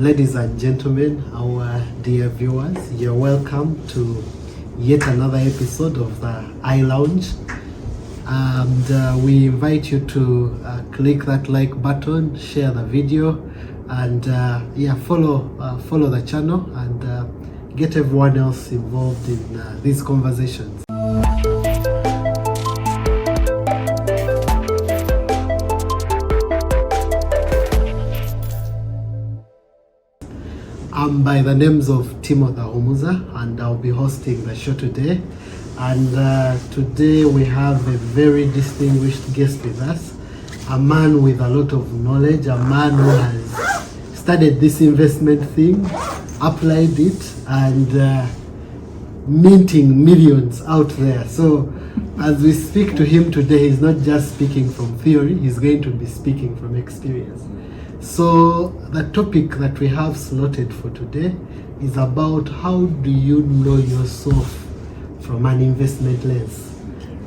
Ladies and gentlemen, our dear viewers, you're welcome to yet another episode of the iLounge. And we invite you to click that like button, share the video, and follow the channel and get everyone else involved in these conversations. I'm by the names of Timothy Umuza, and I'll be hosting the show today. And today we have a very distinguished guest with us, a man with a lot of knowledge, a man who has studied this investment thing, applied it, and minting millions out there. So as we speak to him today, he's not just speaking from theory, he's going to be speaking from experience. So the topic that we have slotted for today is about how do you know yourself from an investment lens.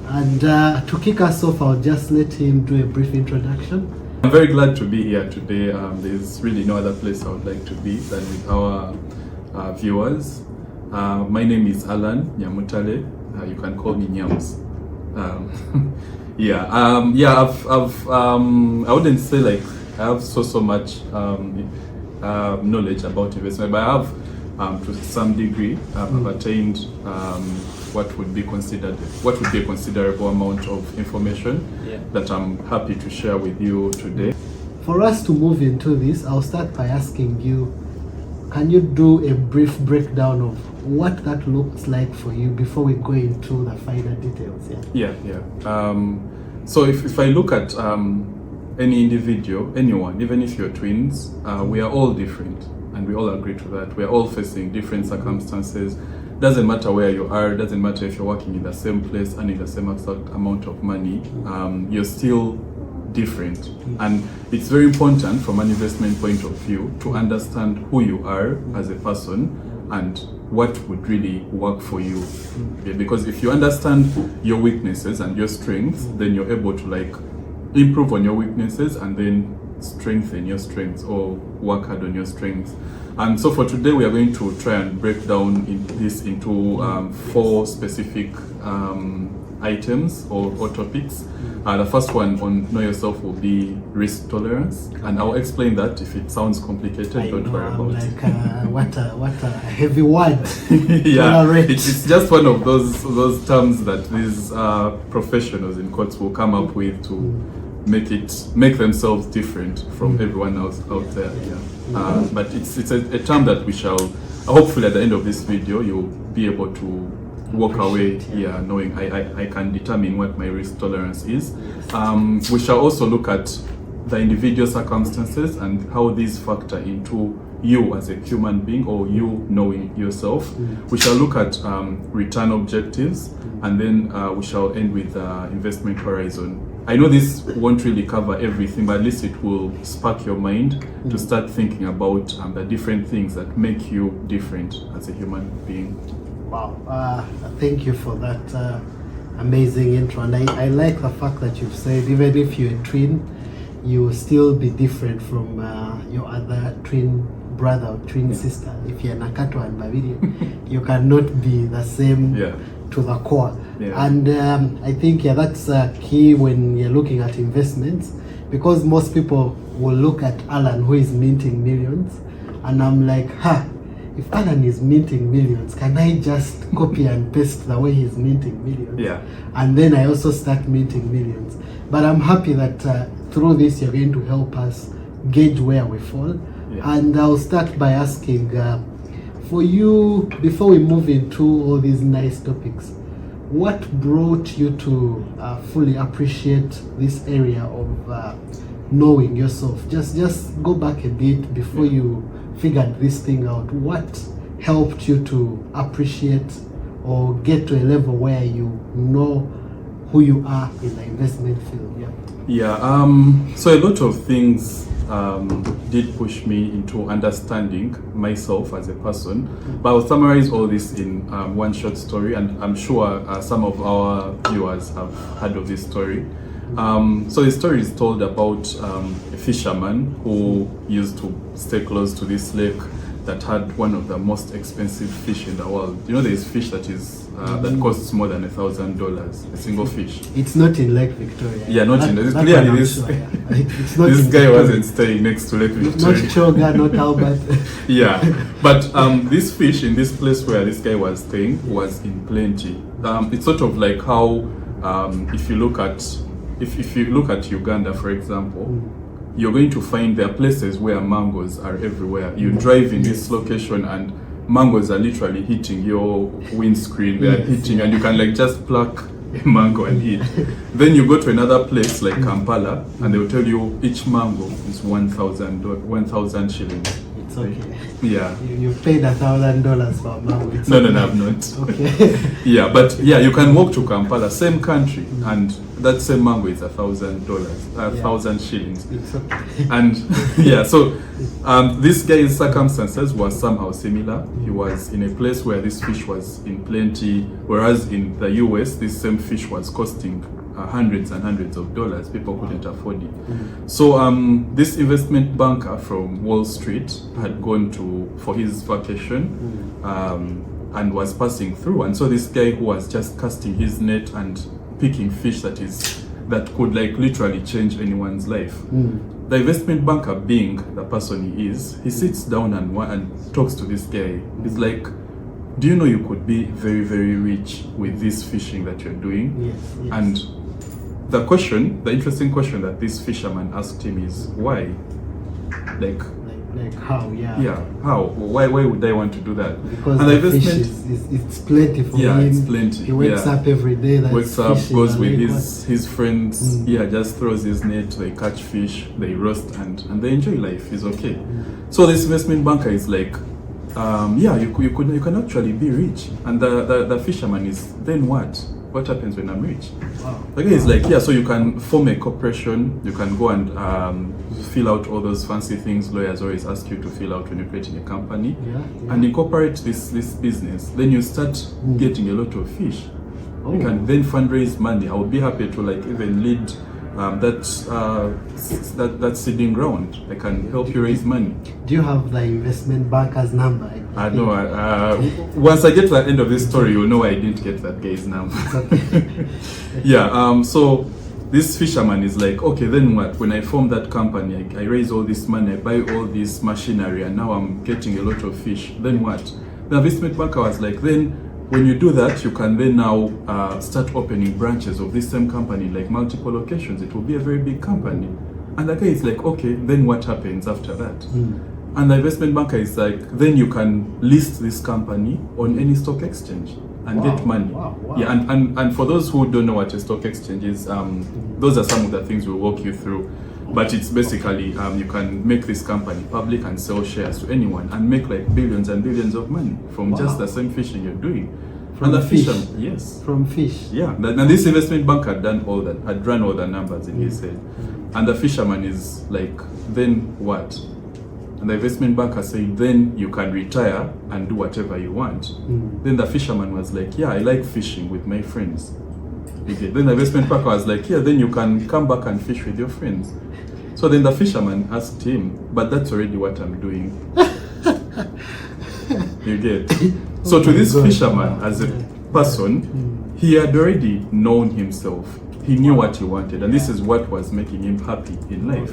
And to kick us off, I'll just let him do a brief introduction. I'm very glad to be here today. There's really no other place I would like to be than with our viewers. My name is Allan Nyamutale. You can call me Nyams. I wouldn't say like I have so much knowledge about investment, but I have to some degree I've attained what would be a considerable amount of information that I'm happy to share with you today. For us to move into this, I'll start by asking you, can you do a brief breakdown of what that looks like for you before we go into the finer details? So if I look at any individual, anyone, even if you're twins, we are all different, and we all agree to that. We are all facing different circumstances. Doesn't matter where you are, doesn't matter if you're working in the same place and in the same exact amount of money, you're still different. And it's very important from an investment point of view to understand who you are as a person and what would really work for you. Because if you understand your weaknesses and your strengths, then you're able to improve on your weaknesses and then strengthen your strengths or work hard on your strengths. And so for today, we are going to try and break down this into 4 specific items or topics. The first one on Know Yourself will be risk tolerance, and I'll explain that. If it sounds complicated, don't worry about it. What a heavy word. It's just one of those terms that these professionals in quotes will come up with to make themselves different from everyone else out there. But it's a term that we shall hopefully at the end of this video you'll be able to walk away knowing I can determine what my risk tolerance is. We shall also look at the individual circumstances and how these factor into you as a human being or you knowing yourself. We shall look at return objectives, and then we shall end with investment horizon. I know this won't really cover everything, but at least it will spark your mind to start thinking about the different things that make you different as a human being. Wow, thank you for that amazing intro. And I like the fact that you've said even if you're a twin, you will still be different from your other twin brother or twin sister. If you're Nakato and Babidi, you cannot be the same to the core. And I think that's key when you're looking at investments, because most people will look at Allan, who is minting millions, and I'm like, if Allan is minting millions, can I just copy and paste the way he's minting millions? And then I also start minting millions. But I'm happy that through this you're going to help us gauge where we fall. And I'll start by asking, for you, before we move into all these nice topics, what brought you to fully appreciate this area of knowing yourself? Just go back a bit before you figured this thing out. What helped you to appreciate or get to a level where you know who you are in the investment field? So a lot of things did push me into understanding myself as a person, but I'll summarize all this in one short story, and I'm sure some of our viewers have heard of this story. So the story is told about a fisherman who used to stay close to this lake that had one of the most expensive fish in the world. You know, there is fish that is that costs more than $1,000, a single fish. It's not in Lake Victoria. Yeah, not in that clearly one I'm this. sure, yeah. It's not This in guy Victoria. wasn't staying next to Lake Victoria. Not Choga, not Albert. Yeah, but this fish in this place where this guy was staying was in plenty. It's sort of like how if you look at Uganda, for example, you're going to find there are places where mangoes are everywhere. You drive in this location and mangoes are literally hitting your windscreen. They are hitting, and you can like just pluck a mango and eat. Then you go to another place like Kampala, and they will tell you each mango is 1,000 shillings. It's okay. Yeah. You paid $1,000 for a mango. It's No, okay. no, I've not. Okay. Yeah, but yeah, you can walk to Kampala, same country, and that same mango is $1,000, 1,000 shillings. It's okay. And yeah, so this guy's circumstances were somehow similar. He was in a place where this fish was in plenty, whereas in the US, this same fish was costing hundreds and hundreds of dollars. People couldn't afford it. So this investment banker from Wall Street had gone for his vacation and was passing through, and so this guy who was just casting his net and picking fish that could like literally change anyone's life. The investment banker, being the person he is, he sits down and talks to this guy. He's like, do you know you could be very, very rich with this fishing that you're doing? Yes, yes. And the interesting question that this fisherman asked him is, why? Like how? Yeah. Yeah, how? Why would I want to do that? Because and the fish it's plenty for him. It's plenty. He wakes up every day. Wakes up, goes with lake. his friends. Yeah, just throws his net. They catch fish, they roast, and they enjoy life. It's okay. So this investment banker is like, yeah, you can actually be rich. And the fisherman is, then what? What happens when I'm rich? Wow. The guy is like, yeah, so you can form a corporation, you can go and fill out all those fancy things lawyers always ask you to fill out when you're creating a company, and incorporate this business. Then you start getting a lot of fish. You can then fundraise money. I would be happy to like even lead that seeding ground. I can help you raise money. Do you have the investment banker's number? I know. Once I get to the end of this story, you'll know I didn't get that guy's number. Yeah. So this fisherman is like, okay, then what? When I form that company, I raise all this money, I buy all this machinery, and now I'm getting a lot of fish. Then what? The investment banker was like, then when you do that, you can then now start opening branches of this same company, like multiple locations. It will be a very big company. And the guy is like, okay, then what happens after that? And the investment banker is like, then you can list this company on any stock exchange and get money. Wow. Yeah, and for those who don't know what a stock exchange is, those are some of the things we'll walk you through. But it's basically, you can make this company public and sell shares to anyone and make like billions and billions of money from just the same fishing you're doing. From and the fish? Yes. From fish? Yeah, and this investment bank had done all that, had run all the numbers in his head. And the fisherman is like, then what? And the investment banker said, then you can retire and do whatever you want. Then the fisherman was like, yeah, I like fishing with my friends. Okay. Then the investment banker was like, yeah, then you can come back and fish with your friends. So then the fisherman asked him, but that's already what I'm doing. You get? So to this fisherman, as a person, he had already known himself. He knew what he wanted, and this is what was making him happy in life.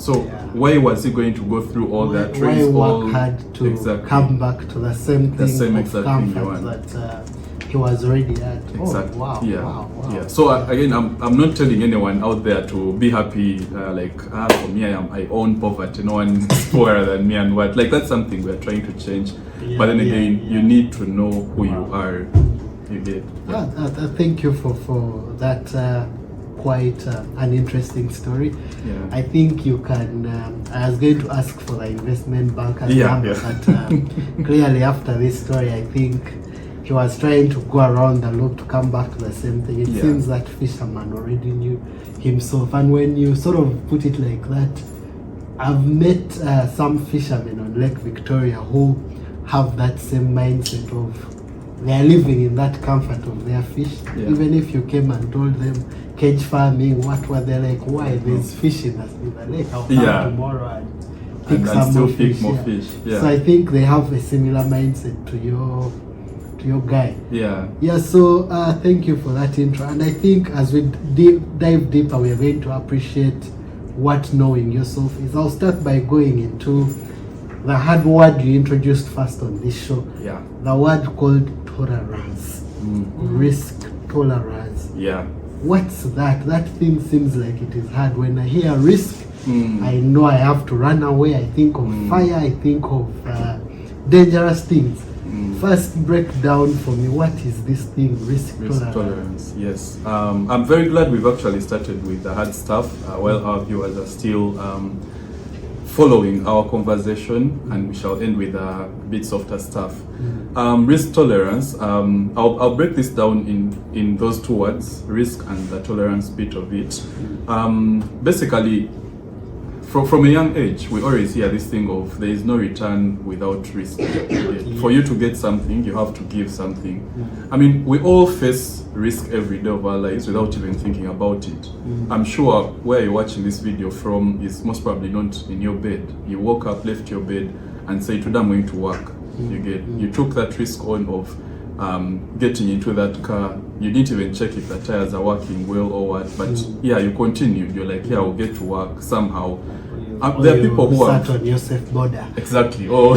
So why was he going to go through all that? Why work hard to come back to the same thing, the same exact thing you want. that he was already at? Exactly. Wow. Yeah. So again, I'm not telling anyone out there to be happy. For me, I own poverty. No one is poorer than me, and what? Like that's something we're trying to change. But then again, you need to know who you are. You get. Thank you for that. Quite an interesting story. Yeah. I think you can. I was going to ask for the investment banker's number, but clearly after this story, I think he was trying to go around the loop to come back to the same thing. It seems that fisherman already knew himself, and when you sort of put it like that, I've met some fishermen on Lake Victoria who have that same mindset of they are living in that comfort of their fish. Yeah. Even if you came and told them cage farming, what were they like? Why there's fish in the lake? I'll come tomorrow and pick some still more pick fish. more fish. Yeah. So I think they have a similar mindset to your guy. Yeah. Yeah. So thank you for that intro. And I think as we dive deeper, we are going to appreciate what knowing yourself is. I'll start by going into the hard word you introduced first on this show. Yeah. The word called tolerance. Risk tolerance. Yeah. What's that? That thing seems like it is hard. When I hear risk, I know I have to run away. I think of fire. I think of dangerous things. First, break down for me, what is this thing, risk tolerance? Yes. I'm very glad we've actually started with the hard stuff while our viewers are still following our conversation, and we shall end with a bit softer stuff. Risk tolerance, I'll break this down in those two words, risk and the tolerance bit of it. Basically, from a young age, we always hear this thing of there is no return without risk. For you to get something, you have to give something. I mean, we all face risk every day of our lives without even thinking about it. I'm sure where you're watching this video from is most probably not in your bed. You woke up, left your bed, and said, today I'm going to work. You took that risk on of getting into that car. You didn't even check if the tires are working well or what, but yeah, you continued. You're like, yeah, I'll get to work somehow. There are people who are on Oneself border. Exactly. Oh,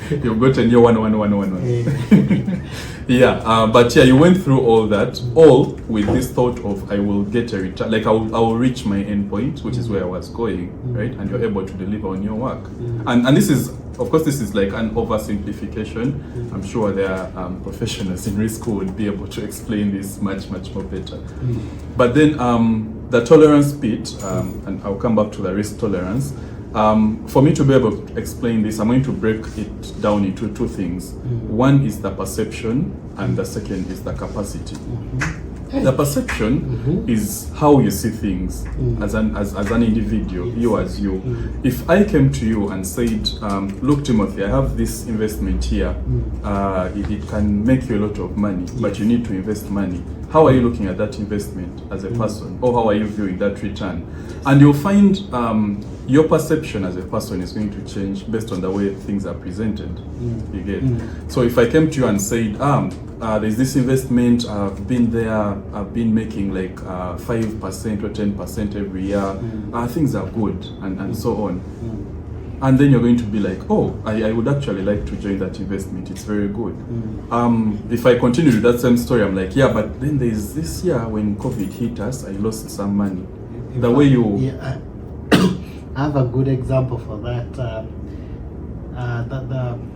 you've got a new 11111. Yeah, but yeah, you went through all that, all with this thought of I will get a return, like I will reach my end point, which is where I was going, right? And you're able to deliver on your work. And this is, of course, this is like an oversimplification. I'm sure there are professionals in risk who would be able to explain this much more better. But then the tolerance bit, and I'll come back to the risk tolerance. For me to be able to explain this, I'm going to break it down into two things. One is the perception, and the second is the capacity. The perception is how you see things as an individual, you as you. If I came to you and said, look, Timothy, I have this investment here. It can make you a lot of money, but you need to invest money. How are you looking at that investment as a person? Or how are you viewing that return? And you'll find your perception as a person is going to change based on the way things are presented. You get? So if I came to you and said, there's this investment, I've been there, I've been making like 5% or 10% every year, things are good, and so on. And then you're going to be like, oh, I would actually like to join that investment, it's very good. If I continue with that same story, I'm like, yeah, but then there's this year when COVID hit us, I lost some money. The way you... Yeah, I have a good example for that.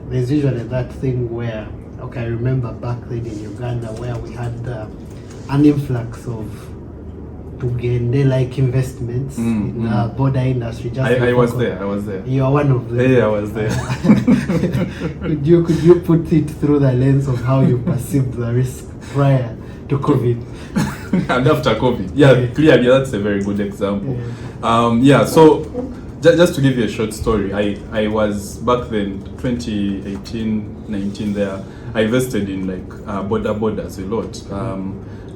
There's usually that thing where, okay, I remember back then in Uganda where we had an influx of Tugende-like investments in the border industry. I was there. You are one of them. Yeah, I was there. Could you put it through the lens of how you perceived the risk prior to COVID? And after COVID? Yeah, clearly that's a very good example. So just to give you a short story, I was back then, 2018-19 there, I invested in like borders a lot.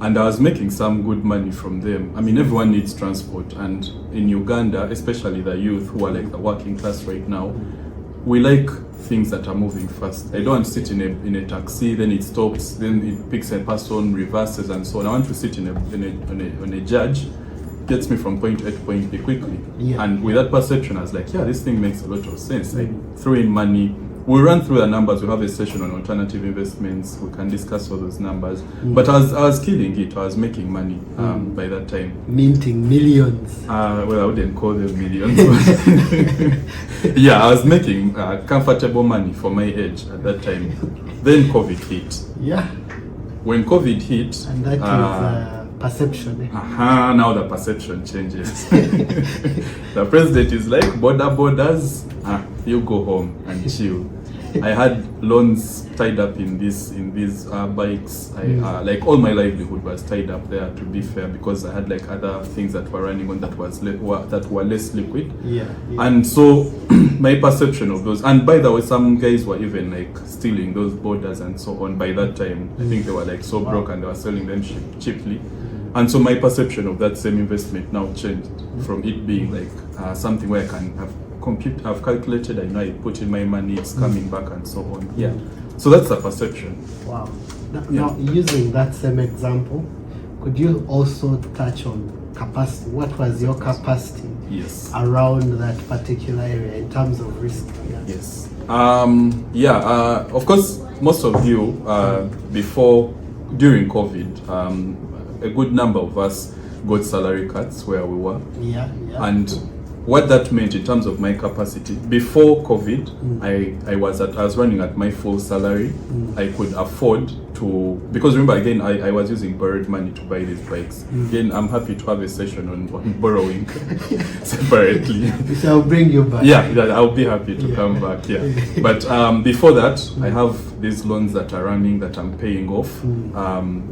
And I was making some good money from them. I mean, everyone needs transport, and in Uganda, especially the youth who are like the working class right now, we like things that are moving fast. I don't want to sit in a taxi, then it stops, then it picks a person, reverses, and so on. I want to sit on a judge, gets me from point A to point B quickly. And with that perception, I was like, yeah, this thing makes a lot of sense. I threw in money. We'll run through the numbers. We'll have a session on alternative investments. We can discuss all those numbers. But I was killing it. I was making money by that time. Minting millions. Well, I wouldn't call them millions. Yeah, I was making comfortable money for my age at that time. Then COVID hit. Yeah. When COVID hit... And that is... perception. Now the perception changes. The president is like, borders, you go home and chill. I had loans tied up in these bikes. Like all my livelihood was tied up there, to be fair, because I had like other things that were running on that were less liquid. And so my perception of those, and by the way, some guys were even like stealing those borders and so on by that time. I think they were like so broke and they were selling them cheaply. And so my perception of that same investment now changed from it being like something where I can have calculated, I know I put in my money, it's coming back and so on. Yeah. So that's the perception. Wow. Now, using that same example, could you also touch on capacity? What was your capacity around that particular area in terms of risk? Yes. Of course, most of you, during COVID, a good number of us got salary cuts where we were. And what that meant in terms of my capacity, before COVID, I was running at my full salary. I could afford to, because remember again, I was using borrowed money to buy these bikes. Again, I'm happy to have a session on borrowing separately. I'll bring you back. I'll be happy to come back. But before that, I have these loans that are running that I'm paying off.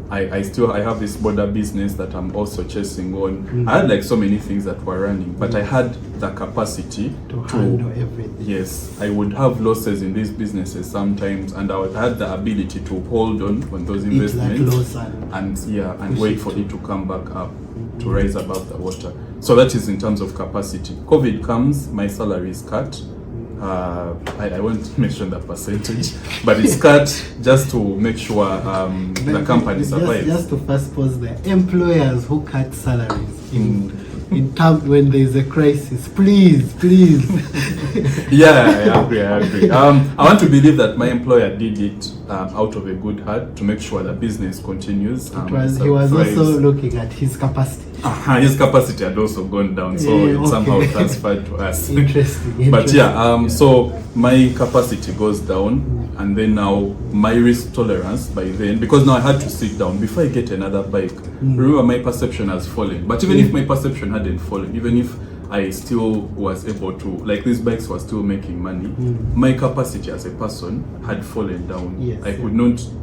I have this border business that I'm also chasing on. I had like so many things that were running, but I had the capacity to handle everything. Yes, I would have losses in these businesses sometimes, and I had the ability to hold on those investments and wait for it to come back up, to rise above the water. So that is in terms of capacity. COVID comes, my salary is cut. I won't mention the percentage, but it's cut just to make sure the company survives. Just to first pause there, employers who cut salaries in time when there is a crisis, please. I agree. I want to believe that my employer did it out of a good heart to make sure the business continues. He was also looking at his capacity. His capacity had also gone down, so it somehow transferred to us. Interesting. But so my capacity goes down, and then now my risk tolerance by then, because now I had to sit down before I get another bike. Remember, my perception has fallen. But even if my perception hadn't fallen, even if I still was able to, like, these bikes were still making money, my capacity as a person had fallen down.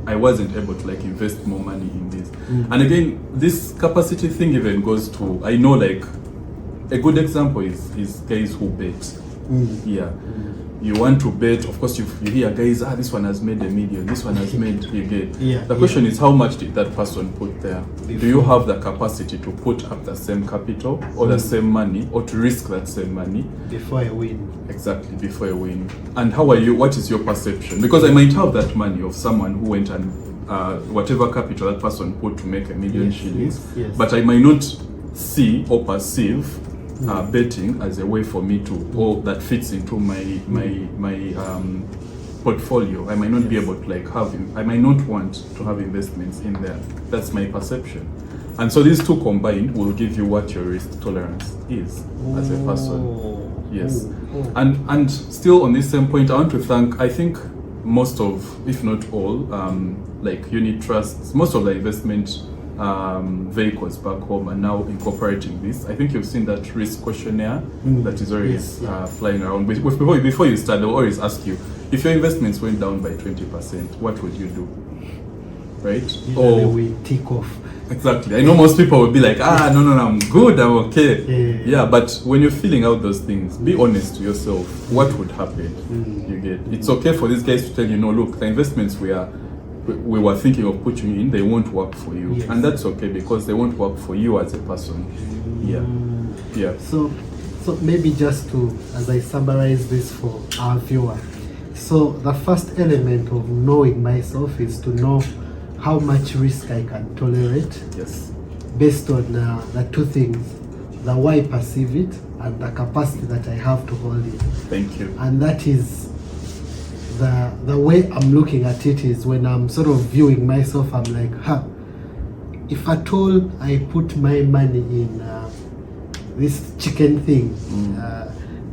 I wasn't able to like invest more money in this. And again, this capacity thing even goes to, I know, like, a good example is guys who bet. You want to bet, of course, you hear guys, this one has made $1 million, this one has made, you get. The question is, how much did that person put there? Do you have the capacity to put up the same capital or the same money, or to risk that same money? Before I win. Exactly, before you win. And how are you, what is your perception? Because I might have that money of someone who went and whatever capital that person put to make $1 million shillings, but I might not see or perceive betting as a way for me to, that fits into my portfolio. I might not be able to like I might not want to have investments in there. That's my perception. And so these two combined will give you what your risk tolerance is as a person. Yes. And still on this same point, I want to thank, I think, most of, if not all, like unit trusts, most of the investment vehicles back home are now incorporating this. I think you've seen that risk questionnaire that is always flying around. Before you start, they'll always ask you, if your investments went down by 20%, what would you do? Right? Or we tick off. Exactly. I know most people will be like, no, I'm good, I'm okay. Yeah, but when you're filling out those things, be honest to yourself. What would happen? You get. It's okay for these guys to tell you, no, look, the investments we were thinking of putting in, they won't work for you. And that's okay, because they won't work for you as a person. So maybe just to, as I summarize this for our viewer, so the first element of knowing myself is to know how much risk I can tolerate. Based on the two things, the way I perceive it and the capacity that I have to hold it. Thank you. And that is the way I'm looking at it, is when I'm sort of viewing myself, I'm like, if at all I put my money in this chicken thing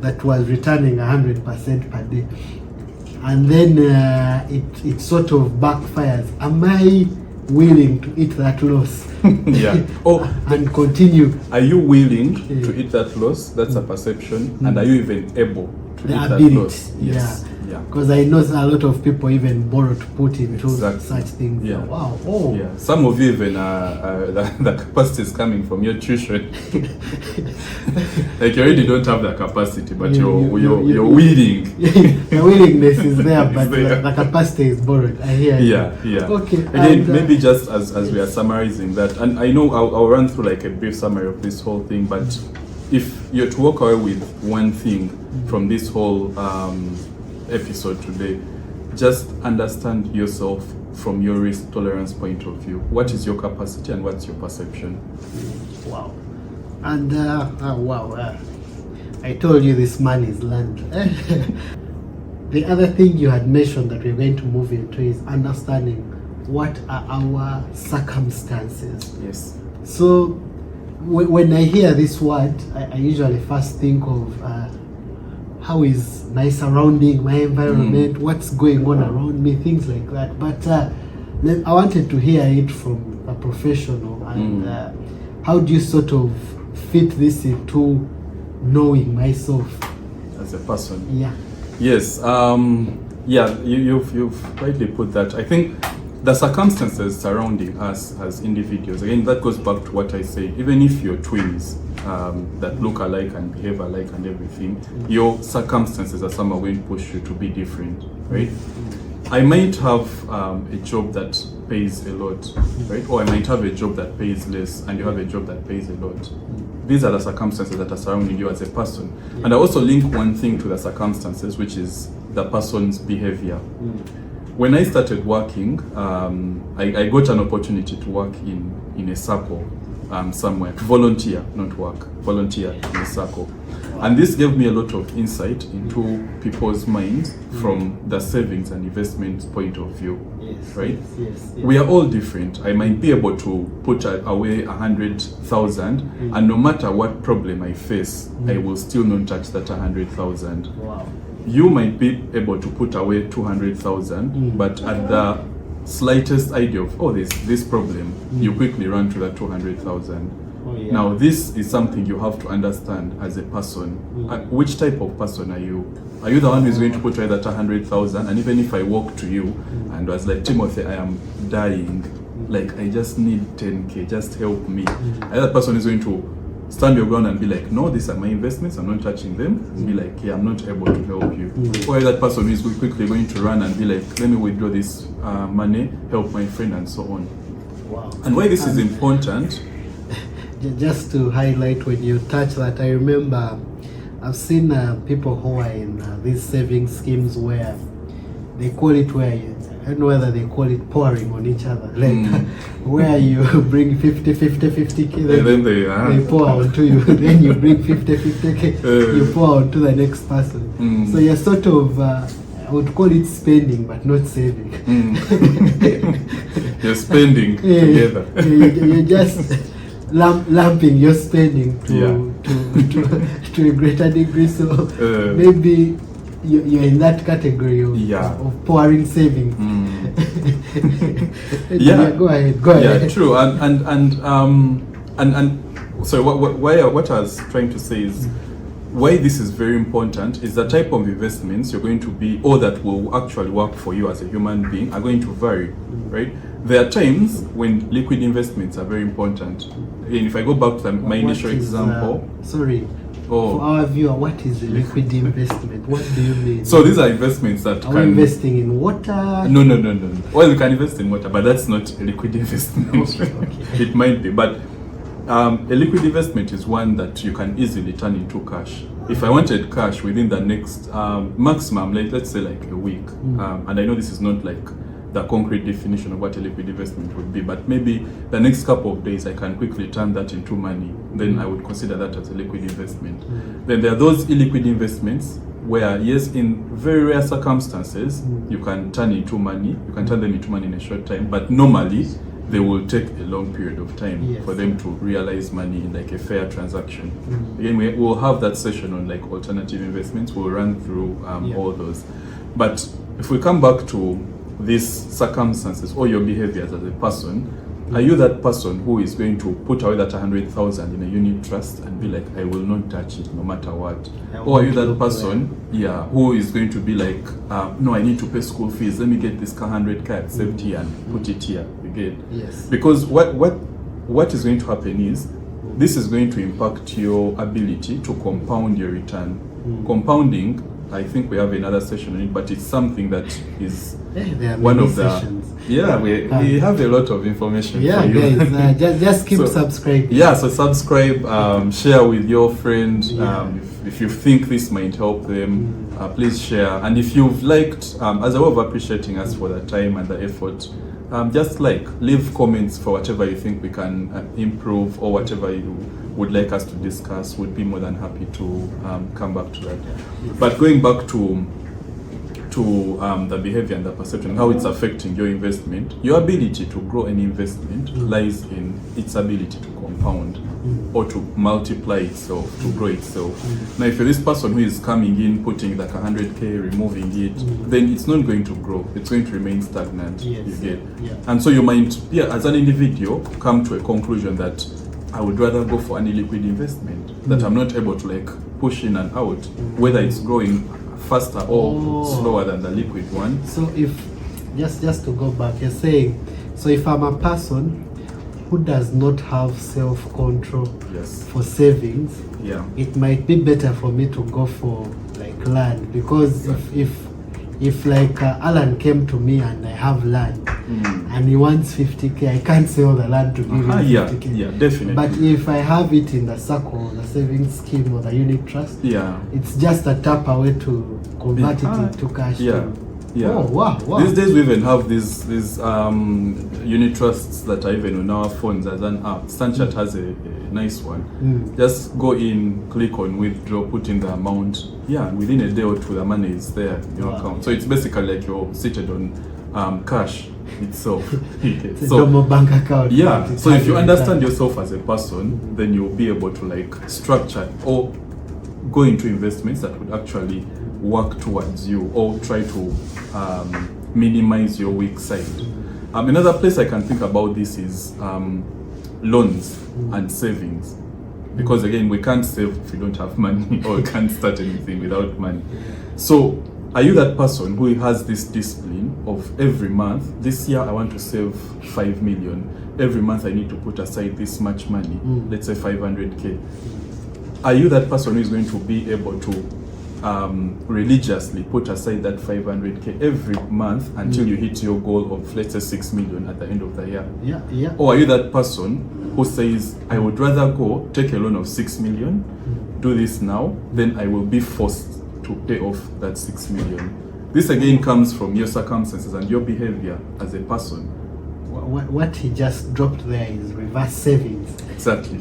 that was returning 100% per day, and then it sort of backfires, am I willing to eat that loss? And continue? Are you willing to eat that loss? That's a perception. And are you even able to eat that loss? Yeah. Because I know a lot of people even borrow to put into Exactly. such things. Yeah. Wow. Oh. Yeah. Some of you even the capacity is coming from your tuition. Like you already don't have the capacity, but you're willing. The willingness is there, but there. the capacity is borrowed. I hear you. Yeah. Okay. Again, maybe just as we are summarizing that, and I know I'll run through like a brief summary of this whole thing, but if you're to walk away with one thing from this whole episode today, just understand yourself from your risk tolerance point of view. What is your capacity and what's your perception? Wow. And I told you this man is learned. The other thing you had mentioned that we're going to move into is understanding what are our circumstances. Yes. So when I hear this word, I usually first think of how is my surrounding, my environment, what's going on around me, things like that. But then I wanted to hear it from a professional, and how do you sort of fit this into knowing myself As a person. Yeah. Yes. You've rightly put that. I think the circumstances surrounding us as individuals, again, that goes back to what I say. Even if you're twins that look alike and behave alike and everything, your circumstances are somehow going to push you to be different, right? I might have a job that pays a lot, right? Or I might have a job that pays less and you have a job that pays a lot. These are the circumstances that are surrounding you as a person. And I also link one thing to the circumstances, which is the person's behavior. When I started working, I got an opportunity to work in a circle somewhere, volunteer, not work, volunteer in a circle. And this gave me a lot of insight into people's minds from the savings and investment point of view, right? Yes. We are all different. I might be able to put away 100,000, and no matter what problem I face, I will still not touch that 100,000. Wow. You might be able to put away 200,000, but at the slightest idea of, there's this problem, you quickly run to that 200,000. Now, this is something you have to understand as a person. Which type of person are you? Are you the one who's going to put away that 100,000? And even if I walk to you and was like, Timothy, I am dying, like I just need 10K, just help me. Another person is going to stand your ground and be like, no, these are my investments, I'm not touching them. And be like, yeah, I'm not able to help you. Or that person is quickly going to run and be like, let me withdraw this money, help my friend, and so on. Wow. And why this is important, just to highlight when you touch that, I remember I've seen people who are in these saving schemes where they call it I don't know whether they call it pouring on each other, like where you bring 50K, then they pour onto you, then you bring 50K, you pour onto the next person. So you're sort of, I would call it spending, but not saving. You're spending together. You're just lumping your spending to a greater degree. So maybe you're in that category of pouring saving. Go ahead. Yeah, true. And so what I was trying to say is why this is very important is the type of investments you're going to be, or that will actually work for you as a human being, are going to vary, right? There are times when liquid investments are very important. And if I go back to my initial example, for our viewer, what is a liquid investment? What do you mean? So these are investments that are we investing in water? No. Well, you can invest in water, but that's not a liquid investment. Okay. It might be, but a liquid investment is one that you can easily turn into cash. If I wanted cash within the next maximum, let's say like a week, and I know this is not like the concrete definition of what a liquid investment would be, but maybe the next couple of days I can quickly turn that into money, then I would consider that as a liquid investment. Then there are those illiquid investments where, yes, in very rare circumstances, you can turn them into money in a short time, but normally they will take a long period of time for them to realize money in like a fair transaction. Again, we will have that session on like alternative investments. We'll run through all those. But if we come back to these circumstances or your behaviors as a person, Are you that person who is going to put away that 100,000 in a unit trust and be like, I will not touch it no matter what? Or are you that person, who is going to be like, no, I need to pay school fees. Let me get this 100K at safety and put it here. You get? Yes. Because what is going to happen is, this is going to impact your ability to compound your return. Compounding, I think we have another session on it, but it's something that is one of the sessions. We have a lot of information for you. Guys, just keep subscribing. So subscribe, share with your friends. If you think this might help them, please share. And if you've liked, as a way of appreciating us for the time and the effort, just leave comments for whatever you think we can improve, or whatever you would like us to discuss. Would be more than happy to come back to that. But going back to the behavior and the perception, how it's affecting your investment, your ability to grow an investment lies in its ability to compound or to multiply itself, to grow itself. Now, if you're this person who is coming in, putting like 100K, removing it, then it's not going to grow. It's going to remain stagnant. You get? And so you might, as an individual, come to a conclusion that I would rather go for an illiquid investment that I'm not able to push in and out, whether it's growing faster or slower than the liquid one. So if just to go back, you're saying, so if I'm a person who does not have self-control for savings, it might be better for me to go for land, because if Allan came to me and I have land and he wants 50K, I can't sell the land to give him 50K. Yeah, definitely. But if I have it in the circle, the savings scheme or the unit trust, it's just a tap away to convert it into cash. Oh, wow. These days we even have these unit trusts that are even on our phones as an app. Stanchart has a nice one. Just go in, click on withdraw, put in the amount. Within a day or two, the money is there in your account. So it's basically like you're seated on cash itself. It's a normal bank account. So if you understand yourself as a person, then you'll be able to structure or go into investments that would actually work towards you, or try to minimize your weak side. Another place I can think about this is loans and savings, because again, we can't save if we don't have money, or we can't start anything without money. So are you that person who has this discipline of every month, this year I want to save 5 million, every month I need to put aside this much money, let's say 500K? Are you that person who is going to be able to religiously put aside that 500K every month until you hit your goal of, let's say, 6 million at the end of the year? Or are you that person who says, I would rather go take a loan of 6 million, do this now, then I will be forced to pay off that 6 million? This again comes from your circumstances and your behavior as a person. What he just dropped there is reverse savings. Exactly.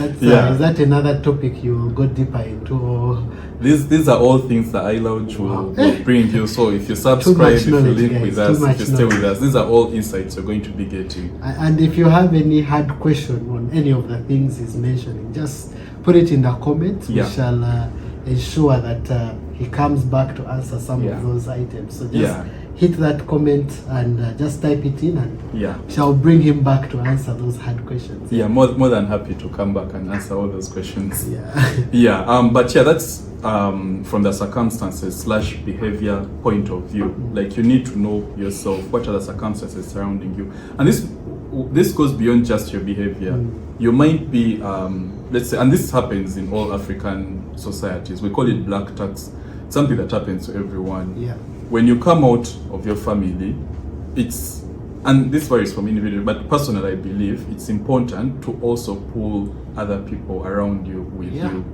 Is that another topic you will go deeper into? Or? These are all things that iLounge will bring you. So if you subscribe, if you link with us, if you stay with us, these are all insights you're going to be getting. And if you have any hard question on any of the things he's mentioning, just put it in the comments. We shall ensure that he comes back to answer some of those items. So just hit that comment and just type it in, and shall bring him back to answer those hard questions. More than happy to come back and answer all those questions. But that's from the circumstances / behavior point of view. You need to know yourself, what are the circumstances surrounding you, and this goes beyond just your behavior. You might be let's say, and this happens in all African societies, we call it black tax. It's something that happens to everyone. When you come out of your family, and this varies from individual, but personally I believe it's important to also pull other people around you with you.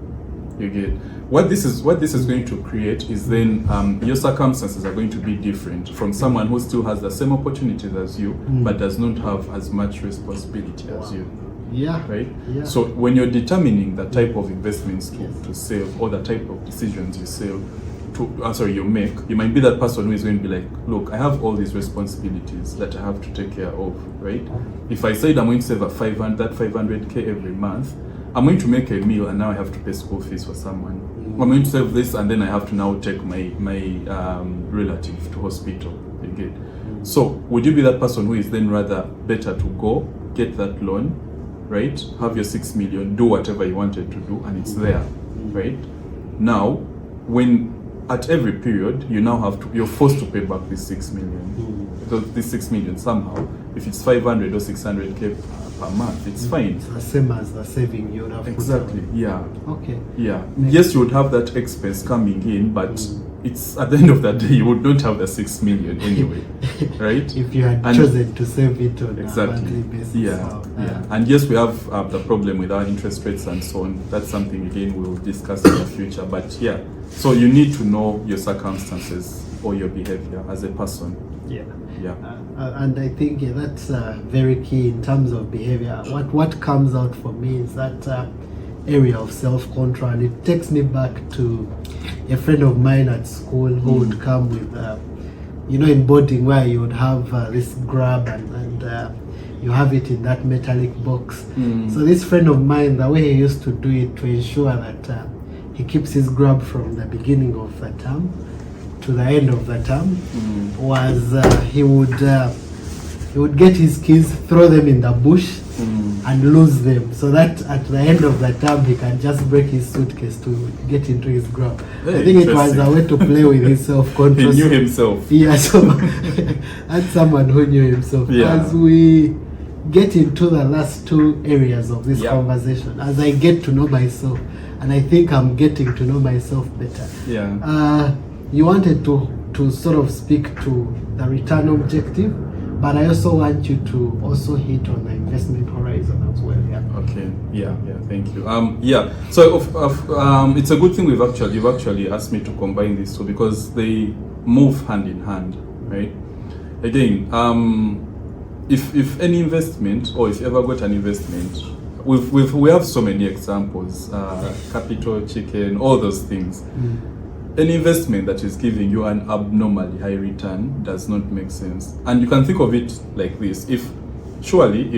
You get what this is going to create is then your circumstances are going to be different from someone who still has the same opportunities as you, but does not have as much responsibility as you. Right? So when you're determining the type of investments to save, or the type of decisions you you make, you might be that person who is going to be like, look, I have all these responsibilities that I have to take care of, right? If I said I'm going to save that 500K every month, I'm going to make a meal and now I have to pay school fees for someone. I'm going to save this and then I have to now take my relative to hospital. You get? So would you be that person who is then rather better to go get that loan, right? Have your 6 million, do whatever you wanted to do, and it's there, right? Now, when at every period you now have to, you're forced to pay back this 6 million. Because this 6 million somehow, if it's 500 or 600k per month, it's fine. It's the same as the saving you would have Exactly. put on. Yeah. Okay. Yeah. Yes, you would have that expense coming in, but it's at the end of that day you would not have the 6 million anyway, right? If you had chosen to save it on a monthly basis. Yeah. And yes, we have the problem with our interest rates and so on. That's something again we'll discuss in the future. But yeah, so you need to know your circumstances or your behavior as a person. Yeah. Yeah. And I think that's very key in terms of behavior. What comes out for me is that area of self-control. And it takes me back to a friend of mine at school who would come with, in boarding where you would have this grab and you have it in that metallic box. So this friend of mine, the way he used to do it to ensure that he keeps his grab from the beginning of the term to the end of the term was he would get his keys, throw them in the bush and lose them, so that at the end of the term he can just break his suitcase to get into his grab. I think it was a way to play with his self-control. He knew himself. Yeah, so that's someone who knew himself. Yeah. As we get into the last two areas of this conversation, as I get to know myself, and I think I'm getting to know myself better. Yeah. You wanted to sort of speak to the return objective, but I also want you to also hit on the investment horizon as well. Yeah. Okay. Yeah. Thank you. Yeah. So it's a good thing you've actually asked me to combine these two because they move hand in hand, right? Again, if any investment or if you ever got an investment, we have so many examples, capital, chicken, all those things. Any investment that is giving you an abnormally high return does not make sense. And you can think of it like this. If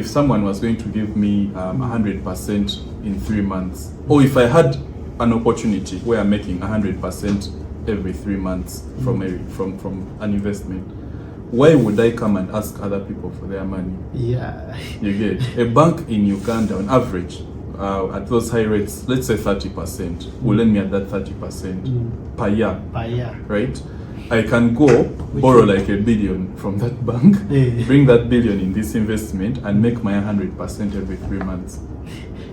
someone was going to give me 100% in 3 months, or if I had an opportunity where I'm making 100% every 3 months from an investment, why would I come and ask other people for their money? Yeah. You get a bank in Uganda on average at those high rates, let's say 30%, will lend me at that 30% per year. Per year. Right? I can go borrow like $1 billion from that bank, bring that $1 billion in this investment, and make my 100% every 3 months.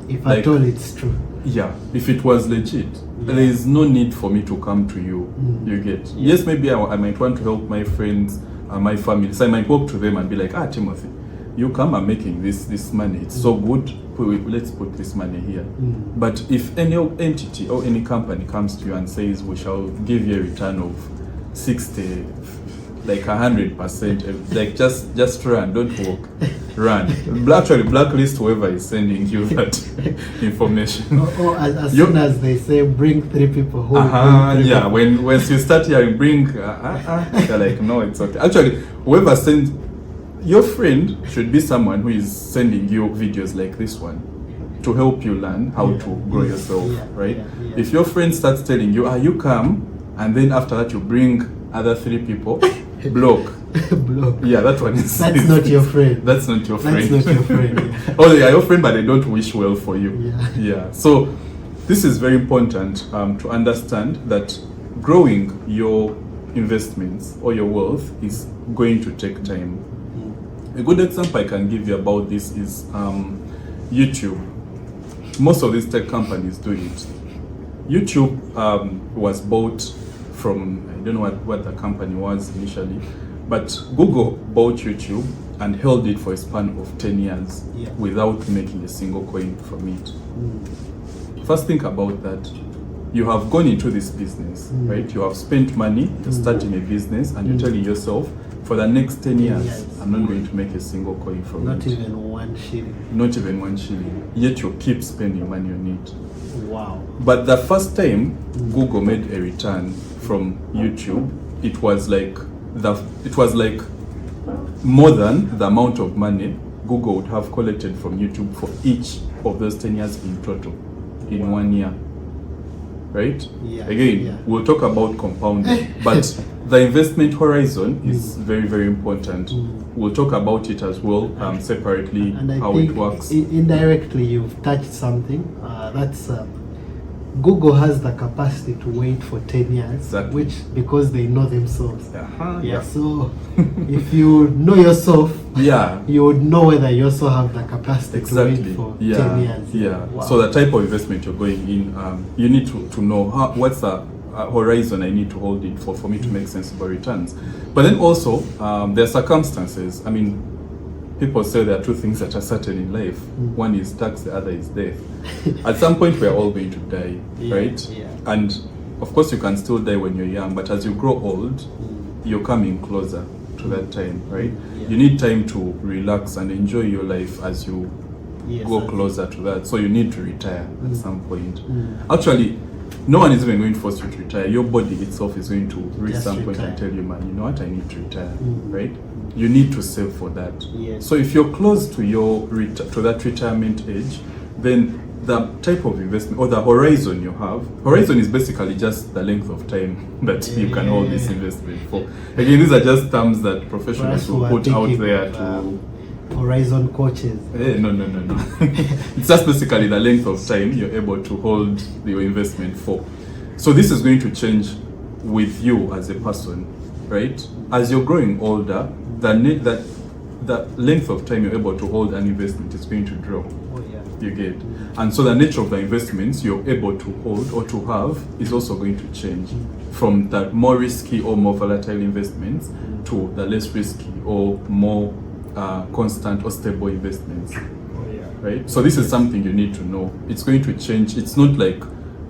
If at all it's true. Yeah, if it was legit, there is no need for me to come to you. You get? Yes, maybe I might want to help my friends, my family. So I might walk to them and be like, Timothy, you come, I'm making this money. It's so good. Let's put this money here. But if any entity or any company comes to you and says, we shall give you a return of 60, like 100%, like just run, don't walk, run. Actually, blacklist whoever is sending you that information. Or as soon as they say, bring 3 people home. Yeah, when you start hearing bring, you're like, no, it's okay. Actually, whoever sends, your friend should be someone who is sending you videos like this one to help you learn how to grow yourself, right? If your friend starts telling you, you come, and then after that you bring other 3 people, block. Block. Yeah, that one is... That's not your friend. That's not your friend. That's not your friend. Oh, they are your friend, but they don't wish well for you. Yeah. So this is very important to understand that growing your investments or your wealth is going to take time. A good example I can give you about this is YouTube. Most of these tech companies do it. YouTube was bought from, I don't know what the company was initially, but Google bought YouTube and held it for a span of 10 years without making a single coin from it. First, think about that. You have gone into this business, right? You have spent money, you're starting a business, and you're telling yourself, for the next 10 years, I'm not going to make a single coin from it. Not even 1 shilling. Not even 1 shilling. Yet you keep spending money on it. Wow. But the first time Google made a return from YouTube, it was like more than the amount of money Google would have collected from YouTube for each of those 10 years in total, in 1 year. Right? Yeah. Again, we'll talk about compounding, but the investment horizon is very, very important. We'll talk about it as well separately, and I how think it works. Indirectly, you've touched something. That's Google has the capacity to wait for 10 years, Exactly. which because they know themselves. Yeah. So if you know yourself, Yeah. you would know whether you also have the capacity Exactly. to wait for Yeah. 10 years. Yeah. Wow. So the type of investment you're going in, you need to know what's the horizon I need to hold it for me to make sensible returns. But then also, there are circumstances. I mean, people say there are two things that are certain in life. One is tax, the other is death. At some point, we're all going to die, right? Yeah. And of course, you can still die when you're young, but as you grow old, you're coming closer to that time, right? Yeah. You need time to relax and enjoy your life as you go closer to that. So you need to retire at some point. Actually, no one is even going to force you to retire. Your body itself is going to reach Just some point retire. and tell you, man, you know what, I need to retire, right? You need to save for that. Yes. So if you're close to your to that retirement age, then the type of investment or the horizon you have, horizon is basically just the length of time that you can hold this investment for. Again, these are just terms that professionals Perhaps we will are put out thinking there of, to horizon coaches. no. It's just basically the length of time you're able to hold your investment for. So this is going to change with you as a person, right? As you're growing older, the length of time you're able to hold an investment is going to drop. Oh, yeah. You get, and so the nature of the investments you're able to hold or to have is also going to change from the more risky or more volatile investments to the less risky or more constant or stable investments, right? So this is something you need to know. It's going to change. It's not like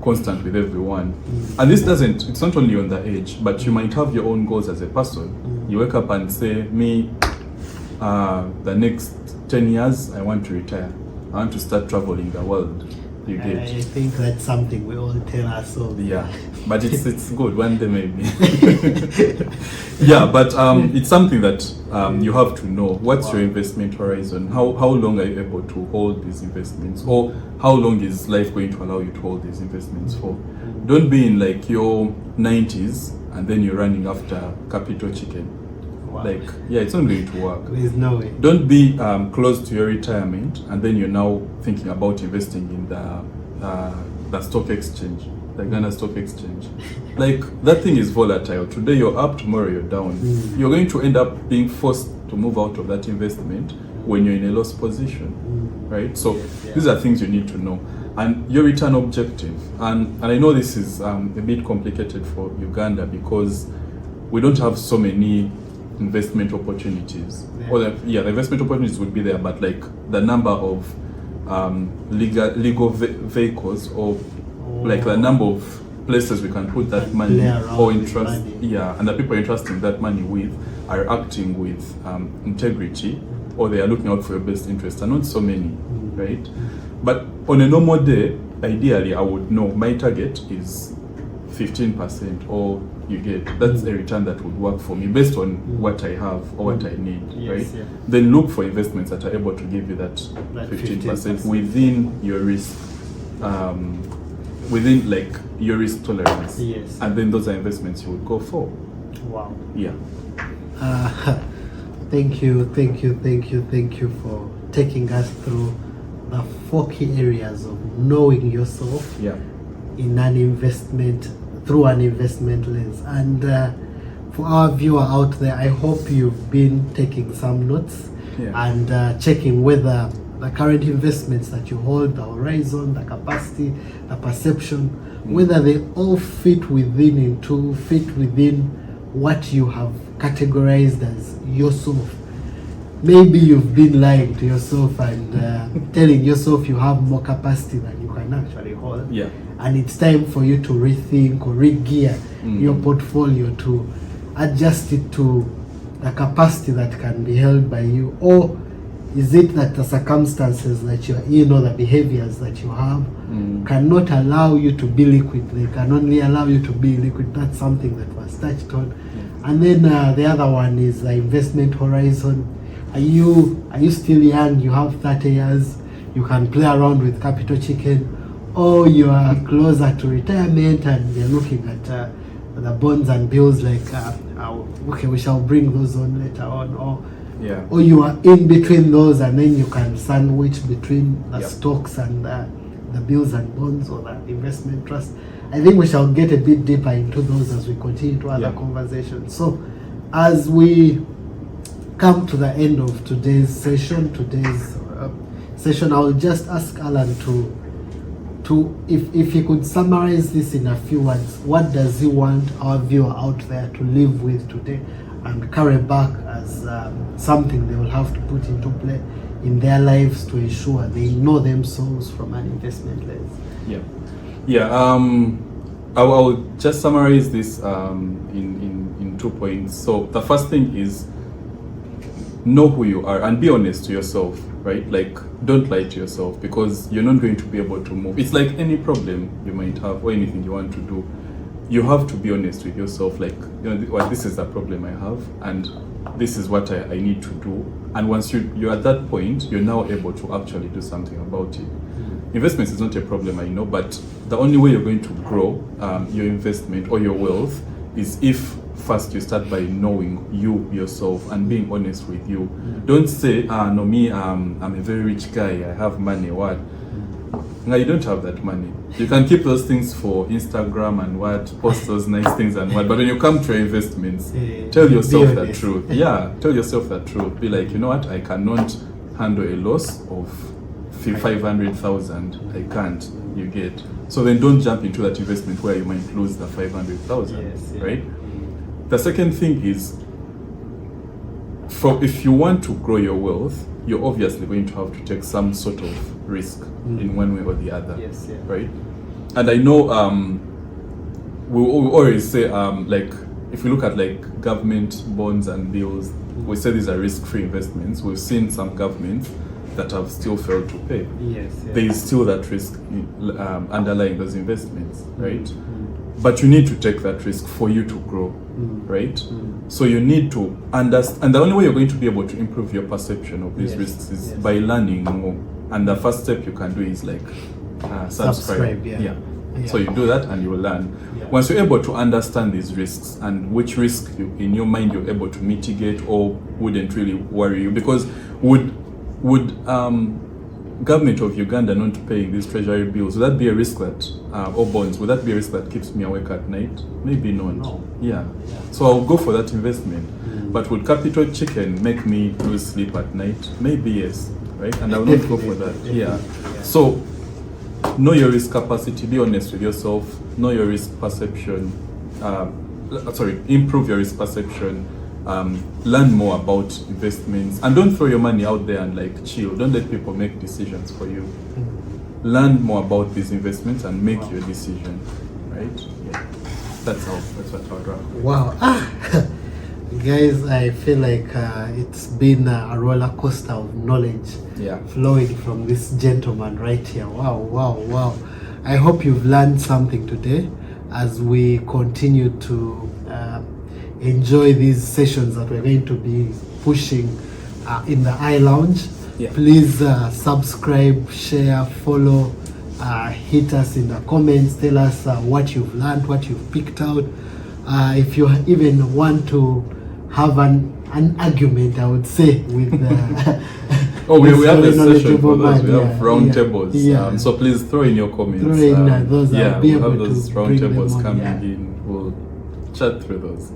constant with everyone, and this doesn't. It's not only on the age, but you might have your own goals as a person. You wake up and say, me, the next 10 years, I want to retire. I want to start traveling the world. You get? I think that's something we all tell ourselves. Yeah, but it's good. One day maybe. Yeah, but it's something that you have to know. What's your investment horizon? How long are you able to hold these investments, or how long is life going to allow you to hold these investments for? Don't be in like your 90s and then you're running after capital chicken. Wow. Like, yeah, it's not going to work. There's no way. Don't be close to your retirement and then you're now thinking about investing in the stock exchange, the Ghana Stock Exchange. Like, that thing is volatile. Today you're up, tomorrow you're down. You're going to end up being forced to move out of that investment when you're in a loss position, right? So these are things you need to know. And your return objective. And I know this is a bit complicated for Uganda because we don't have so many investment opportunities. Or the investment opportunities would be there, but like the number of legal vehicles or like the number of places we can put that money or entrust, and the people entrusting that money with are acting with integrity, or they are looking out for your best interest, are not so many, right? But on a normal day, ideally, I would know my target is 15%, or you get, that's a return that would work for me based on what I have or what I need, right? Yeah. Then look for investments that are able to give you that 15% within your risk, within like your risk tolerance. Yes. And then those are investments you would go for. Wow. Yeah. Thank you for taking us through the 4 key areas of knowing yourself in an investment, through an investment lens. And for our viewer out there, I hope you've been taking some notes and checking whether the current investments that you hold, the horizon, the capacity, the perception, whether they all fit within what you have categorized as yourself. Maybe you've been lying to yourself and telling yourself you have more capacity than you can actually hold. Yeah. And it's time for you to rethink or re-gear your portfolio to adjust it to the capacity that can be held by you. Or is it that the circumstances that you're in or the behaviors that you have cannot allow you to be liquid? They can only allow you to be liquid. That's something that was touched on. And then the other one is the investment horizon. Are you still young? You have 30 years. You can play around with capital chicken, or you are closer to retirement and you're looking at the bonds and bills, like okay, we shall bring those on later on, or you are in between those, and then you can sandwich between the stocks and the bills and bonds, or the investment trust. I think we shall get a bit deeper into those as we continue to other conversations. So as we come to the end of today's session, I'll just ask Allan to if he could summarize this in a few words. What does he want our viewer out there to live with today and carry back as something they will have to put into play in their lives to ensure they know themselves from an investment lens? I will just summarize this in 2 points. So the first thing is, know who you are and be honest to yourself, right? Like, don't lie to yourself, because you're not going to be able to move. It's like any problem you might have or anything you want to do. You have to be honest with yourself, like, well, this is the problem I have, and this is what I need to do. And once you're at that point, you're now able to actually do something about it. Investments is not a problem, I know, but the only way you're going to grow your investment or your wealth is if first you start by knowing you yourself and being honest with you. Don't say, no, me, I'm a very rich guy, I have money, what? No, you don't have that money. You can keep those things for Instagram and what, post those nice things and what, but when you come to your investments, tell yourself the truth. Tell yourself the truth. Be like, you know what, I cannot handle a loss of 500,000. I can't, you get. So then don't jump into that investment where you might lose the 500,000, right? The second thing is, if you want to grow your wealth, you're obviously going to have to take some sort of risk in one way or the other, right? And I know we always say, like, if we look at like government bonds and bills, we say these are risk-free investments. We've seen some governments that have still failed to pay. There is still that risk underlying those investments, right? But you need to take that risk for you to grow, right? So you need to understand, and the only way you're going to be able to improve your perception of these risks is by learning more. And the first step you can do is like subscribe. So you do that and you will learn. Once you're able to understand these risks and which risk in your mind you're able to mitigate or wouldn't really worry you, because would government of Uganda not paying these treasury bills, would that be a risk that, or bonds, would that be a risk that keeps me awake at night? Maybe not. No. So I'll go for that investment. But would capital chicken make me lose sleep at night? Maybe yes, right? And I will not go for that. So know your risk capacity, be honest with yourself, know your risk perception, improve your risk perception. Learn more about investments, and don't throw your money out there and like chill. Don't let people make decisions for you. Learn more about these investments and make your decision, right? That's what I would wrap. Wow. Guys, I feel like it's been a roller coaster of knowledge flowing from this gentleman right here. Wow. I hope you've learned something today as we continue to enjoy these sessions that we're going to be pushing in the iLounge. Please subscribe, share, follow, hit us in the comments, tell us what you've learned, what you've picked out. If you even want to have an argument, I would say, with we have a session for those. We have round tables. So please throw in your comments. Throw in those. We have those round tables coming in. We'll chat through those.